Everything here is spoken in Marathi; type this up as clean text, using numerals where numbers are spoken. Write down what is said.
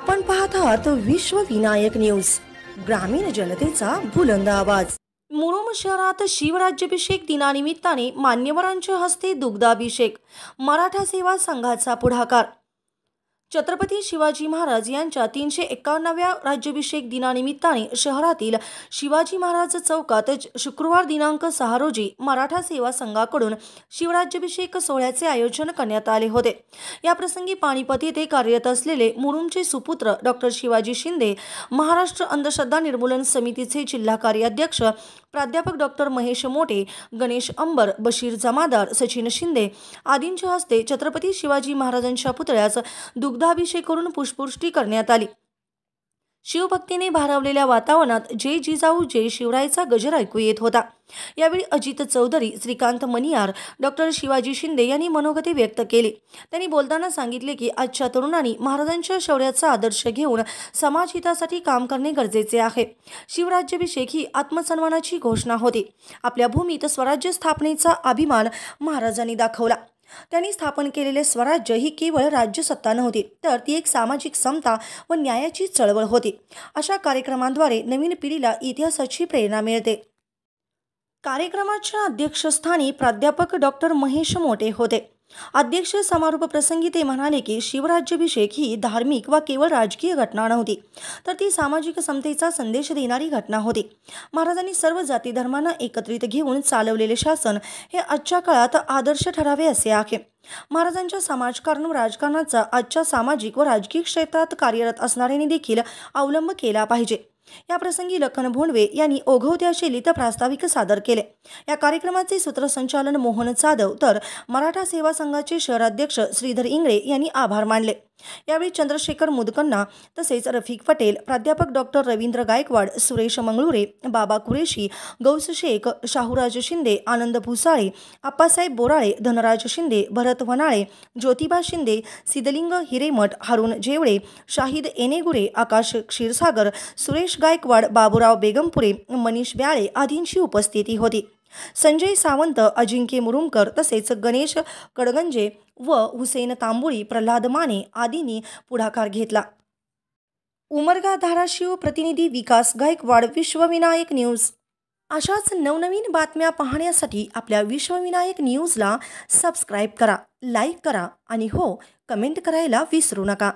आपण पाहत आहात विश्व विनायक न्यूज, ग्रामीण जनतेचा बुलंद आवाज। मुरुम शहरात शिवराज्याभिषेक दिनानिमित्ताने मान्यवरांच्या हस्ते दुग्धाभिषेक, मराठा सेवा संघाचा पुढाकार। छत्रपती शिवाजी महाराज यांच्या 351व्या राज्याभिषेक दिनानिमित्ताने शहरातील शिवाजी महाराज चौकात शुक्रवार दिनांक 6 रोजी मराठा सेवा संघाकडून शिवराज्याभिषेक सोहळ्याचे आयोजन करण्यात आले होते। या प्रसंगी पानिपत येथे कार्यरत असलेले मुरुमचे सुपुत्र डॉक्टर शिवाजी शिंदे, महाराष्ट्र अंधश्रद्धा निर्मूलन समितीचे जिल्हा कार्याध्यक्ष प्राध्यापक डॉक्टर महेश मोटे, गणेश अंबर, बशीर जमादार, सचिन शिंदे आदींच्या हस्ते छत्रपती शिवाजी महाराजांच्या पुतळ्यास दुग्धाभिषेक करून पुष्पवृष्टी करण्यात आली। शिवभक्तीने भारावलेल्या वातावरणात जय जिजाऊ जय शिवरायचा गजर ऐकू येत होता। यावेळी अजित चौधरी, श्रीकांत मनियार, डॉक्टर शिवाजी शिंदे यांनी मनोगती व्यक्त केली। त्यांनी बोलताना सांगितले की आजच्या तरुणांनी महाराजांच्या शौर्याचा आदर्श घेऊन समाजहितासाठी काम करणे गरजेचे आहे। शिवराज्याभिषेक ही आत्मसन्मानाची घोषणा होती। आपल्या भूमीत स्वराज्य स्थापनेचा अभिमान महाराजांनी दाखवला। त्यांनी स्थापन केलेले स्वराज्य ही केवळ राज्यसत्ता नव्हती, तर ती एक सामाजिक समता व न्यायाची चळवळ होती। अशा कार्यक्रमांद्वारे नवीन पिढीला इतिहासाची प्रेरणा मिळते। कार्यक्रमाच्या अध्यक्षस्थानी प्राध्यापक डॉक्टर महेश मोटे होते। अध्यक्ष समारोप प्रसंगी ते म्हणाले की शिवराज्याभिषेक ही धार्मिक व केवळ राजकीय घटना नव्हती, तर ती सामाजिक समतेचा संदेश देणारी घटना होती। महाराजांनी सर्व जाती धर्मांना एकत्रित घेऊन चालवलेले शासन हे आजच्या काळात आदर्श ठरावे असे आहे। महाराजांच्या समाजकारण व राजकारणाचा आजच्या सामाजिक व राजकीय क्षेत्रात कार्यरत असणाऱ्यांनी देखील अवलंब केला पाहिजे। या प्रसंगी लखन भोंडवे यांनी ओघवत्या शैलीत प्रास्ताविक सादर केले। या कार्यक्रमाचे सूत्रसंचालन मोहन जाधव तर मराठा सेवा संघाचे शहराध्यक्ष श्रीधर इंगळे यांनी आभार मानले। यावेळी चंद्रशेखर मुदकन्ना तसेच रफिक पटेल, प्राध्यापक डॉक्टर रवींद्र गायकवाड, सुरेश मंगळुरे, बाबा कुरेशी, गौस शेख, शाहूराज शिंदे, आनंद भुसाळे, आप्पासाहेब बोराळे, धनराज शिंदे, भरत वनाळे, ज्योतिबा शिंदे, सिद्धलिंग हिरेमठ, हारून जेवळे, शाहिद एनेगुरे, आकाश क्षीरसागर, सुरेश गायकवाड, बाबूराव बेगमपुरे, मनीष ब्याळे आदींची उपस्थिती होती। संजय सावंत, अजिंक्य मुरुमकर तसेच गणेश कडगंजे व हुसेन तांबोळी, प्रल्हाद माने आदींनी पुढाकार घेतला। उमरगा धाराशिव प्रतिनिधी विकास गायकवाड, विश्वविनायक न्यूज। अशाच नवनवीन बातम्या पाहण्यासाठी आपल्या विश्वविनायक न्यूजला सबस्क्राईब करा, लाईक करा आणि हो, कमेंट करायला विसरू नका।